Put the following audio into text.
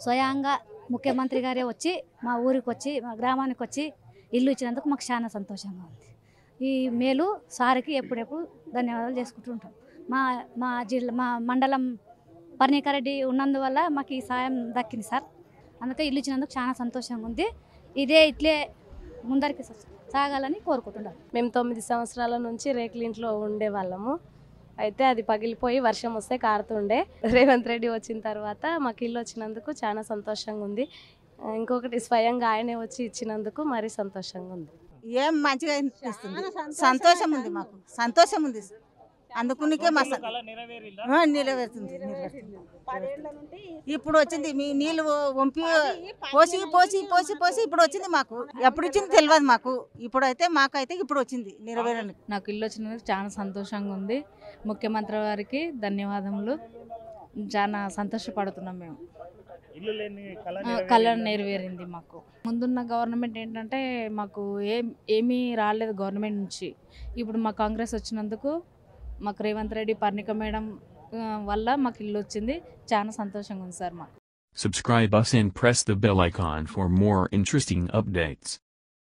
స్వయంగా ముఖ్యమంత్రి గారే వచ్చి మా ఊరికి వచ్చి మా గ్రామానికి వచ్చి ఇల్లు ఇచ్చినందుకు మాకు చాలా సంతోషంగా ఉంది. ఈ మేలు సార్కి ఎప్పుడెప్పుడు ధన్యవాదాలు చేసుకుంటూ ఉంటాం. మా మండలం పర్ణికారెడ్డి ఉన్నందువల్ల మాకు ఈ సాయం దక్కింది సార్. అందుకే ఇల్లు ఇచ్చినందుకు చాలా సంతోషంగా ఉంది. ఇట్లే ముందరికి సాగాలని కోరుకుంటున్నాం. మేము 9 సంవత్సరాల నుంచి రేకుల ఇంట్లో ఉండేవాళ్ళము. అయితే అది పగిలిపోయి వర్షం వస్తే కారుతుండే. రేవంత్ రెడ్డి వచ్చిన తర్వాత మాకు ఇల్లు వచ్చినందుకు చాలా సంతోషంగా ఉంది. ఇంకొకటి స్వయంగా ఆయనే వచ్చి ఇచ్చినందుకు మరీ సంతోషంగా ఉంది. ఏం మంచిగా అనిపిస్తుంది, సంతోషం ఉంది, మాకు సంతోషం ఉంది. అందుకునికే మా నిలవేరుతుంది. ఇప్పుడు వచ్చింది మీ నీళ్ళు వంపి పోసి పోసి పోసి పోసి ఇప్పుడు వచ్చింది. మాకు ఎప్పుడు ఇచ్చింది తెలియదు మాకు. ఇప్పుడైతే మాకైతే ఇప్పుడు వచ్చింది నెరవేరడానికి. నాకు ఇల్లు వచ్చినందుకు చాలా సంతోషంగా ఉంది. ముఖ్యమంత్రి వారికి ధన్యవాదములు. చాలా సంతోషపడుతున్నాం మేము. కళ నెరవేరింది మాకు. ముందున్న గవర్నమెంట్ ఏంటంటే మాకు ఏమీ రాలేదు గవర్నమెంట్ నుంచి. ఇప్పుడు మా కాంగ్రెస్ వచ్చినందుకు మాకు రేవంత్ రెడ్డి పర్ణిక మేడం వల్ల మాకు ఇల్లు వచ్చింది. చాలా సంతోషంగా ఉంది సార్ మాకు. Subscribe us and press the bell icon for more interesting updates.